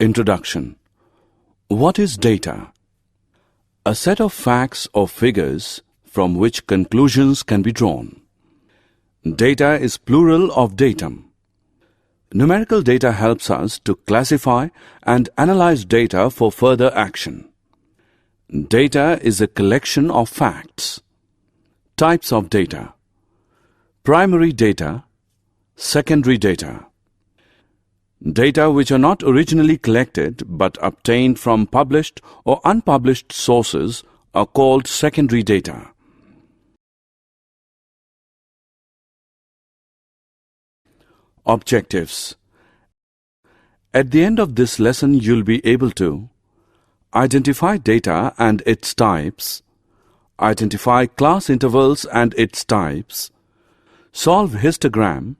Introduction. What is data? A set of facts or figures from which conclusions can be drawn. Data is plural of datum. Numerical data helps us to classify and analyze data for further action. Data is a collection of facts. Types of data. Primary data, secondary data. Data which are not originally collected but obtained from published or unpublished sources are called secondary data. Objectives. At the end of this lesson, you'll be able to identify data and its types, identify class intervals and its types, solve histogram,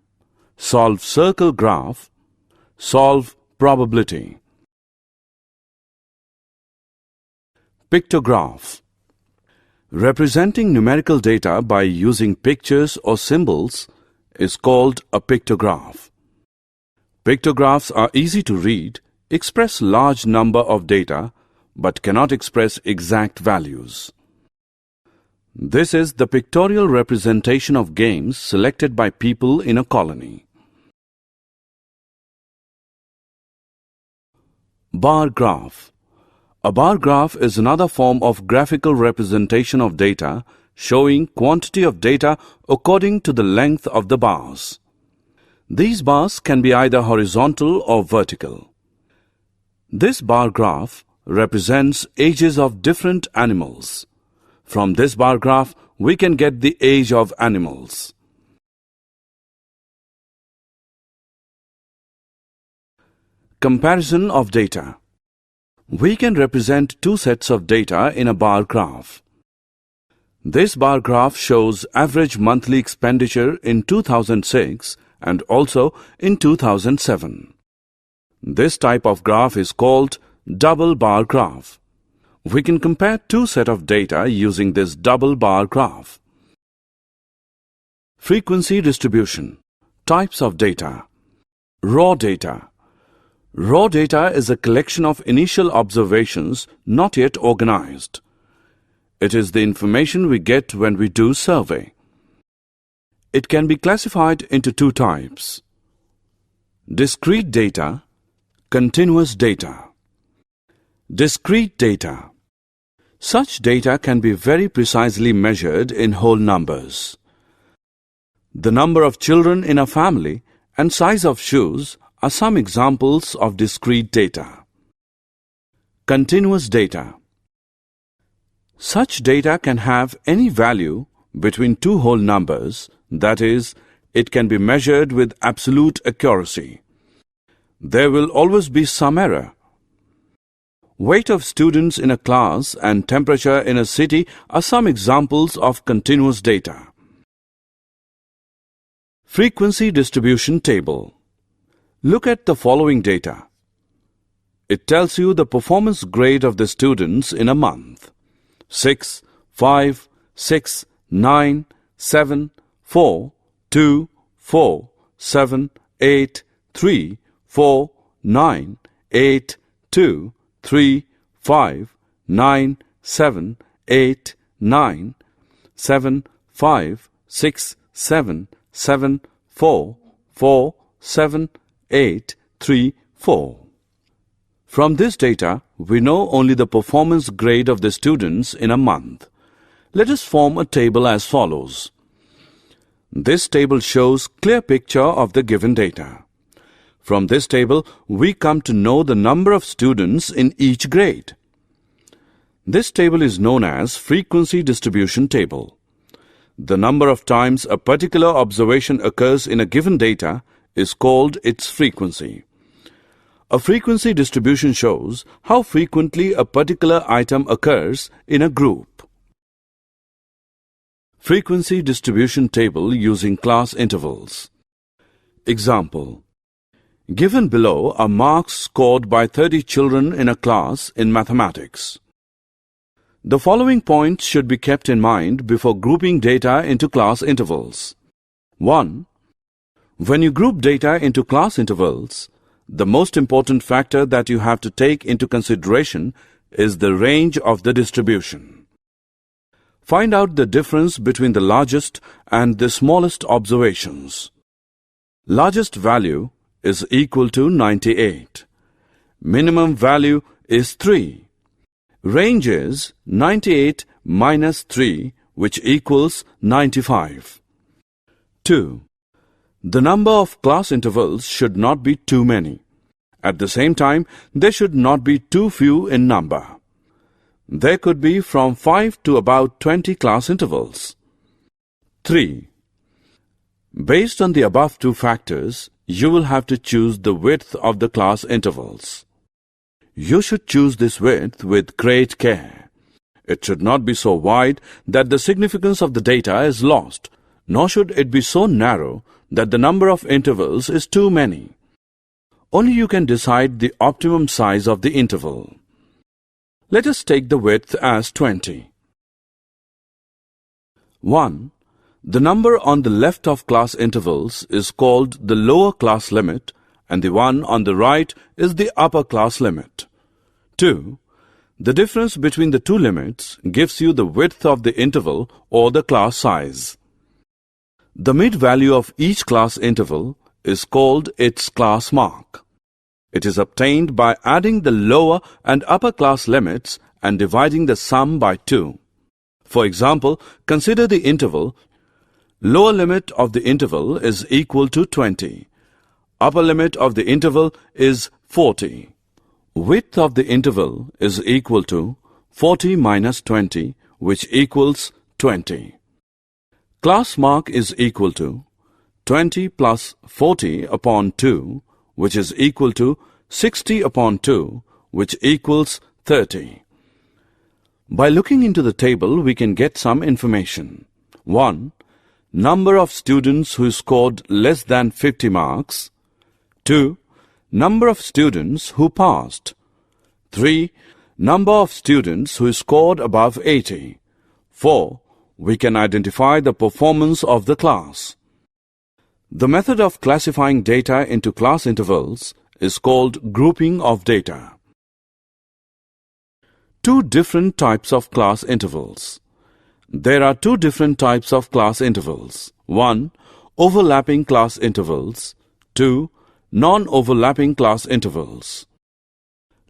solve circle graph, solve probability. Pictograph. Representing numerical data by using pictures or symbols is called a pictograph. Pictographs are easy to read, express large number of data, but cannot express exact values. This is the pictorial representation of games selected by people in a colony. Bar graph. A bar graph is another form of graphical representation of data, showing quantity of data according to the length of the bars. These bars can be either horizontal or vertical. This bar graph represents ages of different animals. From this bar graph, we can get the age of animals. Comparison of data. We can represent two sets of data in a bar graph. This bar graph shows average monthly expenditure in 2006 and also in 2007. This type of graph is called double bar graph. We can compare two sets of data using this double bar graph. Frequency distribution. Types of data. Raw data. Raw data is a collection of initial observations not yet organized. It is the information we get when we do survey. It can be classified into two types: discrete data, continuous data. Discrete data. Such data can be very precisely measured in whole numbers. The number of children in a family and size of shoes are some examples of discrete data. Continuous data. Such data can have any value between two whole numbers, that is, it can be measured with absolute accuracy. There will always be some error. Weight of students in a class and temperature in a city are some examples of continuous data. Frequency distribution table. Look at the following data. It tells you the performance grade of the students in a month: 6, 5, 6, 9, 7, 4, 2, 4, 7, 8, 3, 4, 9, 8, 2, 3, 5, 9, 7, 8, 9, 7, 5, 6, 7, 7, 4, 4, 7, 8, 3, 4. From this data, we know only the performance grade of the students in a month. Let us form a table as follows. This table shows clear picture of the given data. From this table, we come to know the number of students in each grade. This table is known as frequency distribution table. The number of times a particular observation occurs in a given data is called its frequency. A frequency distribution shows how frequently a particular item occurs in a group. Frequency distribution table using class intervals. Example. Given below are marks scored by 30 children in a class in mathematics. The following points should be kept in mind before grouping data into class intervals. 1. When you group data into class intervals, The most important factor that you have to take into consideration is the range of the distribution. Find out the difference between the largest and the smallest observations. Largest value is equal to 98. Minimum value is 3. Range is 98 minus 3, which equals 95. 2. The number of class intervals should not be too many. At the same time, they should not be too few in number. There could be from 5 to about 20 class intervals. 3. Based on the above two factors, you will have to choose the width of the class intervals. You should choose this width with great care. It should not be so wide that the significance of the data is lost, nor should it be so narrow that the number of intervals is too many. Only you can decide the optimum size of the interval. Let us take the width as 20. 1. The number on the left of class intervals is called the lower class limit, and the one on the right is the upper class limit. 2. The difference between the two limits gives you the width of the interval or the class size. The mid-value of each class interval is called its class mark. It is obtained by adding the lower and upper class limits and dividing the sum by 2. For example, consider the interval. Lower limit of the interval is equal to 20. Upper limit of the interval is 40. Width of the interval is equal to 40 minus 20, which equals 20. Class mark is equal to 20 plus 40 upon 2, which is equal to 60 upon 2, which equals 30. By looking into the table, we can get some information. 1. Number of students who scored less than 50 marks. 2. Number of students who passed. 3. Number of students who scored above 80. 4. We can identify the performance of the class. The method of classifying data into class intervals is called grouping of data. Two different types of class intervals. There are two different types of class intervals. 1. Overlapping class intervals. 2. Non-overlapping class intervals.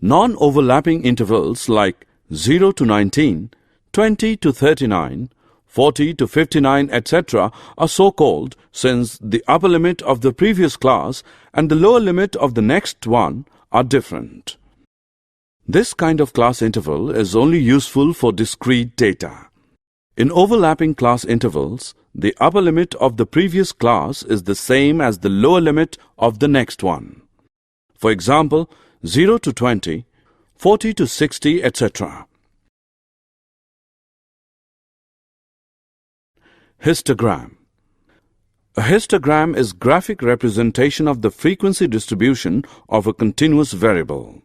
Non-overlapping intervals like 0 to 19, 20 to 39, 40 to 59, etc. are so called since the upper limit of the previous class and the lower limit of the next one are different. This kind of class interval is only useful for discrete data. In overlapping class intervals, the upper limit of the previous class is the same as the lower limit of the next one. For example, 0 to 20, 40 to 60, etc. Histogram. A histogram is graphic representation of the frequency distribution of a continuous variable.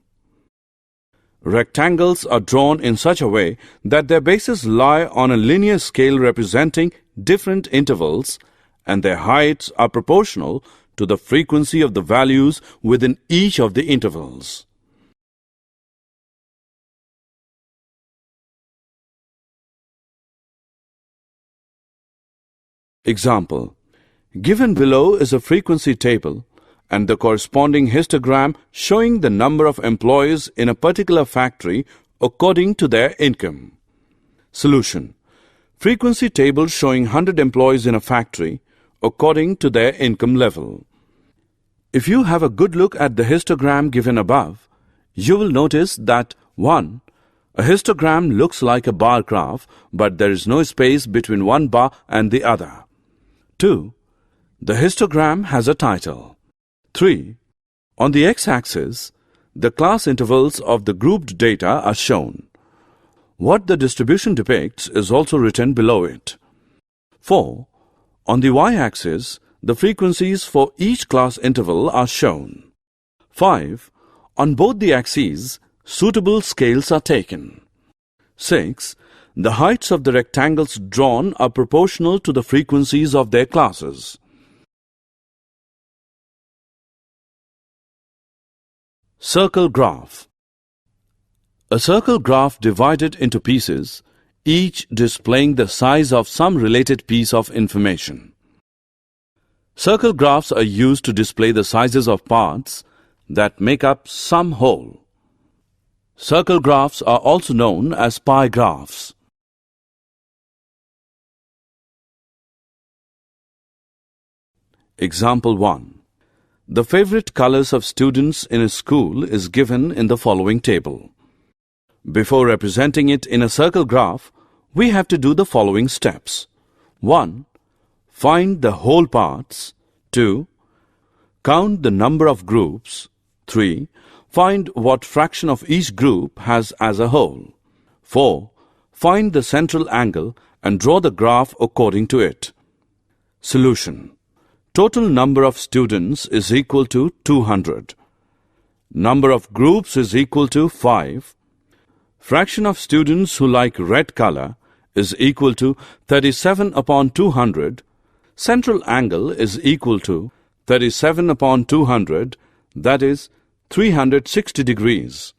Rectangles are drawn in such a way that their bases lie on a linear scale representing different intervals, and their heights are proportional to the frequency of the values within each of the intervals. Example. Given below is a frequency table and the corresponding histogram showing the number of employees in a particular factory according to their income. Solution. Frequency table showing 100 employees in a factory according to their income level. If you have a good look at the histogram given above, you will notice that 1. A histogram looks like a bar graph, but there is no space between one bar and the other. 2. The histogram has a title. 3. On the x-axis, the class intervals of the grouped data are shown. What the distribution depicts is also written below it. 4. On the y-axis, the frequencies for each class interval are shown. 5. On both the axes, suitable scales are taken. 6. The heights of the rectangles drawn are proportional to the frequencies of their classes. Circle graph. A circle graph divided into pieces, each displaying the size of some related piece of information. Circle graphs are used to display the sizes of parts that make up some whole. Circle graphs are also known as pie graphs. Example 1. The favorite colors of students in a school is given in the following table. Before representing it in a circle graph, we have to do the following steps. 1. Find the whole parts. 2. Count the number of groups. 3. Find what fraction of each group has as a whole. 4. Find the central angle and draw the graph according to it. Solution. Total number of students is equal to 200. Number of groups is equal to 5. Fraction of students who like red color is equal to 37 upon 200. Central angle is equal to 37 upon 200, that is 360 degrees,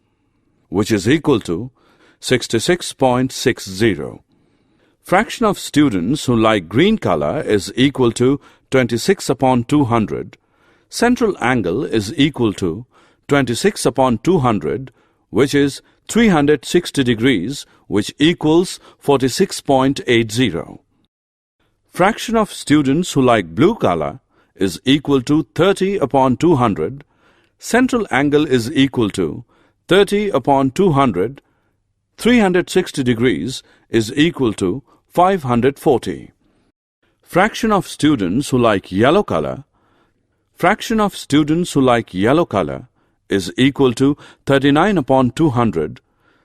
which is equal to 66.60. Fraction of students who like green color is equal to 26 upon 200. Central angle is equal to 26 upon 200, which is 360 degrees, which equals 46.80. Fraction of students who like blue color is equal to 30 upon 200. Central angle is equal to 30 upon 200. 360 degrees is equal to 540. Fraction of students who like yellow color. Fraction of students who like yellow color is equal to 39 upon 200.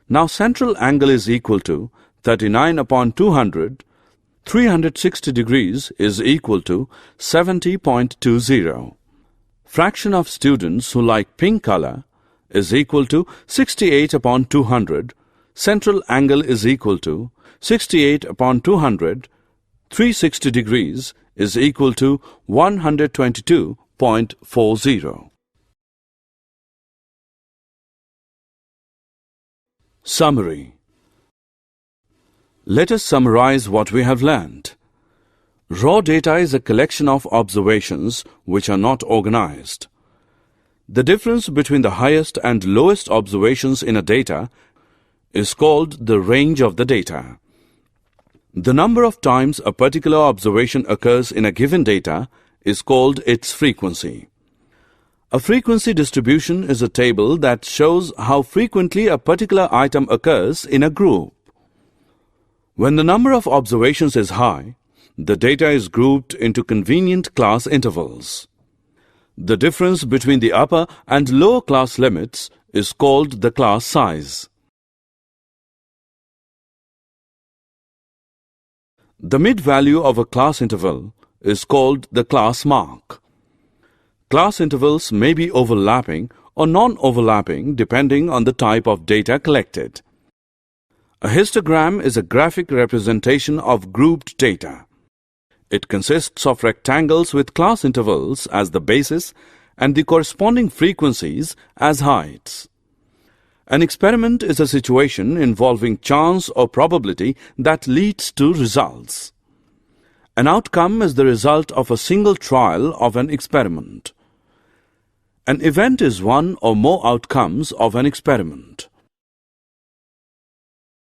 Now central angle is equal to 39 upon 200. 360 degrees is equal to 70.20. Fraction of students who like pink color is equal to 68 upon 200. Central angle is equal to 68 upon 200. 360 degrees is equal to 122.40. Summary. Let us summarize what we have learned. Raw data is a collection of observations which are not organized. The difference between the highest and lowest observations in a data is called the range of the data. The number of times a particular observation occurs in a given data is called its frequency. A frequency distribution is a table that shows how frequently a particular item occurs in a group. When the number of observations is high, the data is grouped into convenient class intervals. The difference between the upper and lower class limits is called the class size. The mid-value of a class interval is called the class mark. Class intervals may be overlapping or non-overlapping depending on the type of data collected. A histogram is a graphic representation of grouped data. It consists of rectangles with class intervals as the basis and the corresponding frequencies as heights. An experiment is a situation involving chance or probability that leads to results. An outcome is the result of a single trial of an experiment. An event is one or more outcomes of an experiment.